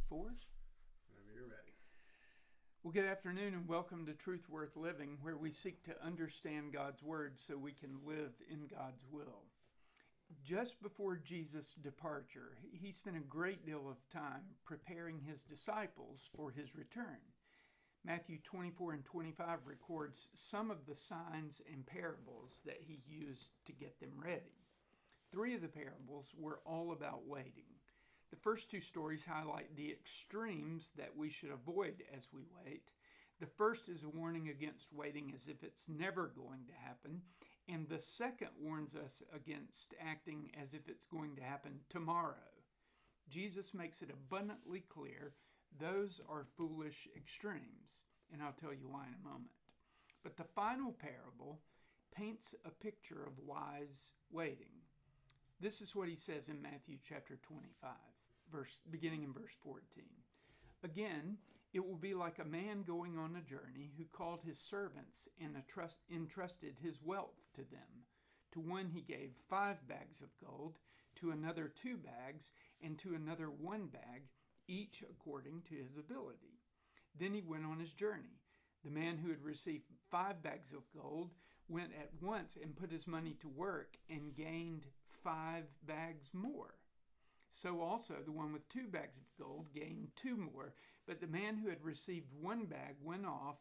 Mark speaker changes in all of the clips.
Speaker 1: 4.
Speaker 2: Whenever you're ready.
Speaker 1: Well, good afternoon and welcome to Truth Worth Living, where we seek to understand God's Word so we can live in God's will. Just before Jesus' departure, he spent a great deal of time preparing his disciples for his return. Matthew 24 and 25 records some of the signs and parables that he used to get them ready. 3 of the parables were all about waiting. The first 2 stories highlight the extremes that we should avoid as we wait. The first is a warning against waiting as if it's never going to happen, and the second warns us against acting as if it's going to happen tomorrow. Jesus makes it abundantly clear those are foolish extremes, and I'll tell you why in a moment. But the final parable paints a picture of wise waiting. This is what he says in Matthew chapter 25, beginning in verse 14. Again, it will be like a man going on a journey who called his servants and entrusted his wealth to them. To one he gave 5 bags of gold, to another 2 bags, and to another 1 bag, each according to his ability. Then he went on his journey. The man who had received 5 bags of gold went at once and put his money to work and gained 5 bags more. So also the one with 2 bags of gold gained 2 more, but the man who had received 1 bag went off,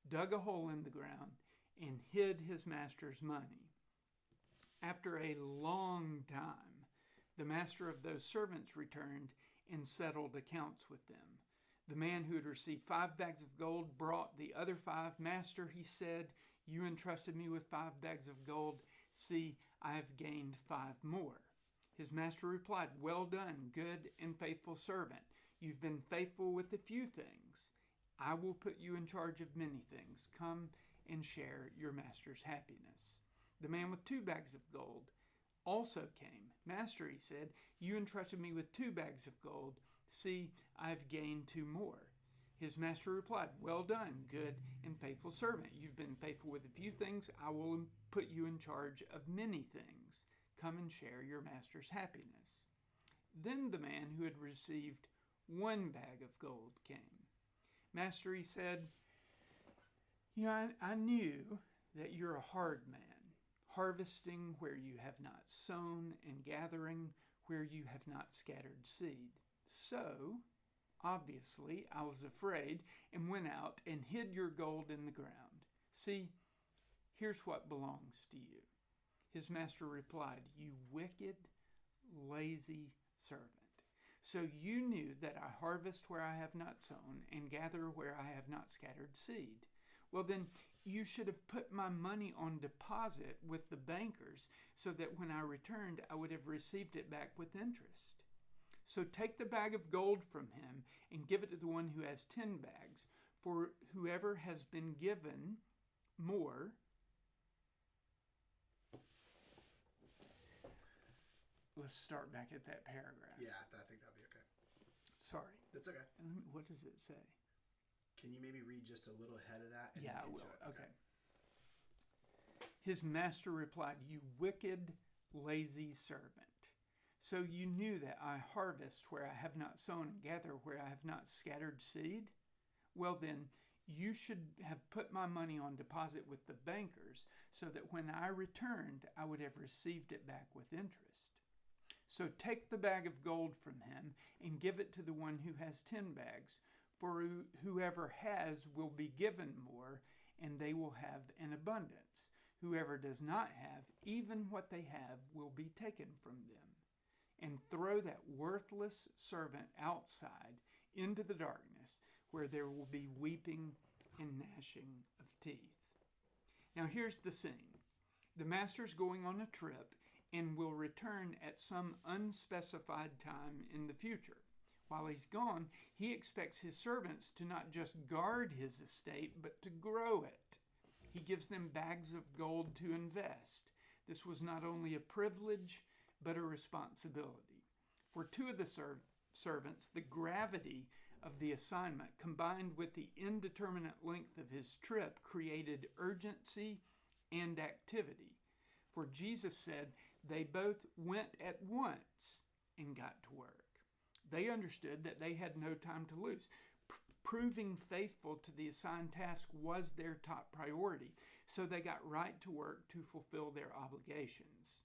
Speaker 1: dug a hole in the ground, and hid his master's money. After a long time, the master of those servants returned and settled accounts with them. The man who had received 5 bags of gold brought the other 5. Master, he said, you entrusted me with 5 bags of gold. See, I have gained 5 more. His master replied, well done, good and faithful servant. You've been faithful with a few things. I will put you in charge of many things. Come and share your master's happiness. The man with 2 bags of gold also came. Master, he said, you entrusted me with 2 bags of gold. See, I've gained 2 more. His master replied, well done, good and faithful servant. You've been faithful with a few things. I will put you in charge of many things. Come and share your master's happiness. Then the man who had received 1 bag of gold came. Master, he said, I knew that you're a hard man, harvesting where you have not sown and gathering where you have not scattered seed. So, obviously, I was afraid and went out and hid your gold in the ground. See, here's what belongs to you. His master replied, you wicked, lazy servant. So you knew that I harvest where I have not sown and gather where I have not scattered seed. Well, then you should have put my money on deposit with the bankers so that when I returned, I would have received it back with interest. So take the bag of gold from him and give it to the one who has 10 bags. For whoever has been given more, let's start back at that paragraph.
Speaker 2: Yeah, I think that'll be okay.
Speaker 1: Sorry.
Speaker 2: That's okay.
Speaker 1: What does it say?
Speaker 2: Can you maybe read just a little ahead of that?
Speaker 1: Yeah, I will. Okay. His master replied, you wicked, lazy servant. So you knew that I harvest where I have not sown and gather where I have not scattered seed? Well then, you should have put my money on deposit with the bankers so that when I returned, I would have received it back with interest. So take the bag of gold from him and give it to the one who has 10 bags, for whoever has will be given more, and they will have an abundance. Whoever does not have, even what they have will be taken from them. And throw that worthless servant outside into the darkness, where there will be weeping and gnashing of teeth. Now here's the scene. The master's going on a trip and will return at some unspecified time in the future. While he's gone, he expects his servants to not just guard his estate, but to grow it. He gives them bags of gold to invest. This was not only a privilege, but a responsibility. For 2 of the servants, the gravity of the assignment combined with the indeterminate length of his trip created urgency and activity. For Jesus said they both went at once and got to work. They understood that they had no time to lose. Proving faithful to the assigned task was their top priority, so they got right to work to fulfill their obligations.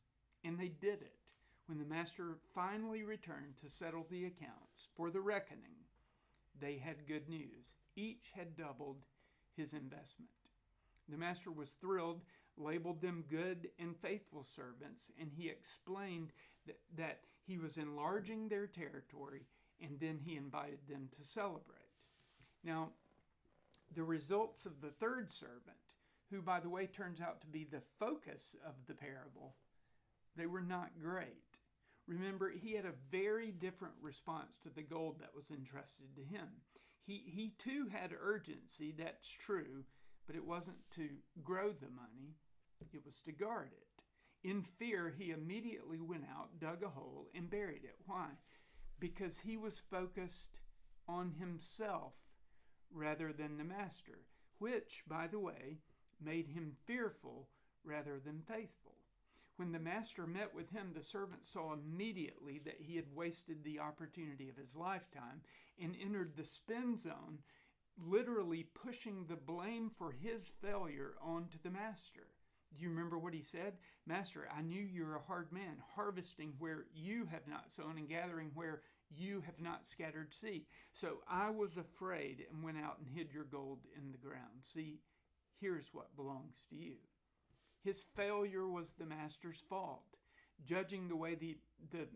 Speaker 1: And they did it. When the master finally returned to settle the accounts for the reckoning, they had good news. Each had doubled his investment. The master was thrilled, labeled them good and faithful servants, and he explained that he was enlarging their territory, and then he invited them to celebrate. Now, the results of the third servant, who, by the way, turns out to be the focus of the parable, they were not great. Remember, he had a very different response to the gold that was entrusted to him. He too had urgency, that's true, but it wasn't to grow the money, it was to guard it. In fear, he immediately went out, dug a hole, and buried it. Why? Because he was focused on himself rather than the master, which, by the way, made him fearful rather than faithful. When the master met with him, the servant saw immediately that he had wasted the opportunity of his lifetime and entered the spin zone, literally pushing the blame for his failure onto the master. Do you remember what he said? Master, I knew you're a hard man, harvesting where you have not sown and gathering where you have not scattered seed. So I was afraid and went out and hid your gold in the ground. See, here's what belongs to you. His failure was the master's fault. Judging the way the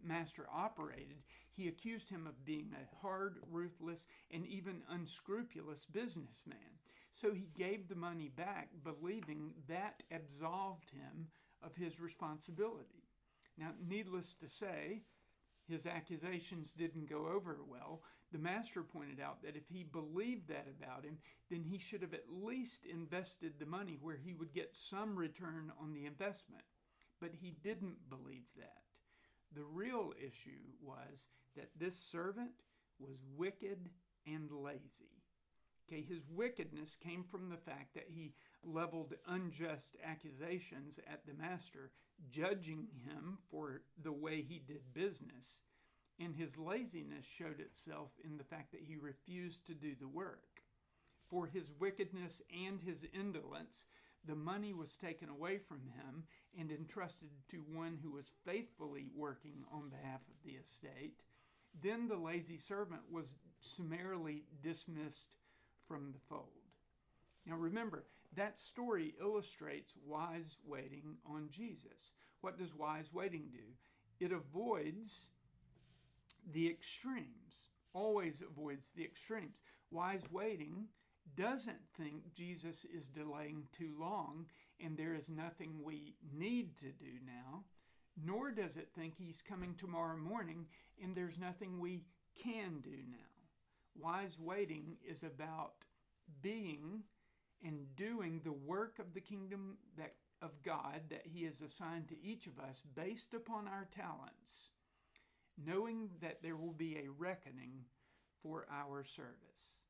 Speaker 1: master operated, he accused him of being a hard, ruthless, and even unscrupulous businessman. So he gave the money back, believing that absolved him of his responsibility. Now, needless to say, his accusations didn't go over well. The master pointed out that if he believed that about him, then he should have at least invested the money where he would get some return on the investment. But he didn't believe that. The real issue was that this servant was wicked and lazy. Okay, his wickedness came from the fact that he leveled unjust accusations at the master, judging him for the way he did business. And his laziness showed itself in the fact that he refused to do the work. For his wickedness and his indolence, the money was taken away from him and entrusted to one who was faithfully working on behalf of the estate. Then the lazy servant was summarily dismissed from the fold. Now remember, that story illustrates wise waiting on Jesus. What does wise waiting do? It avoids the extremes, always avoids the extremes. Wise waiting doesn't think Jesus is delaying too long and there is nothing we need to do now, nor does it think he's coming tomorrow morning and there's nothing we can do now. Wise waiting is about being and doing the work of the kingdom of God that he has assigned to each of us based upon our talents, knowing that there will be a reckoning for our service.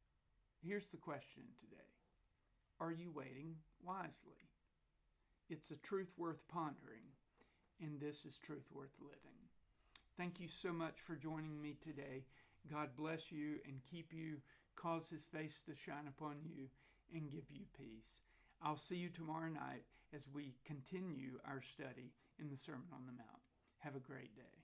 Speaker 1: Here's the question today. Are you waiting wisely? It's a truth worth pondering, and this is truth worth living. Thank you so much for joining me today. God bless you and keep you, cause his face to shine upon you, and give you peace. I'll see you tomorrow night as we continue our study in the Sermon on the Mount. Have a great day.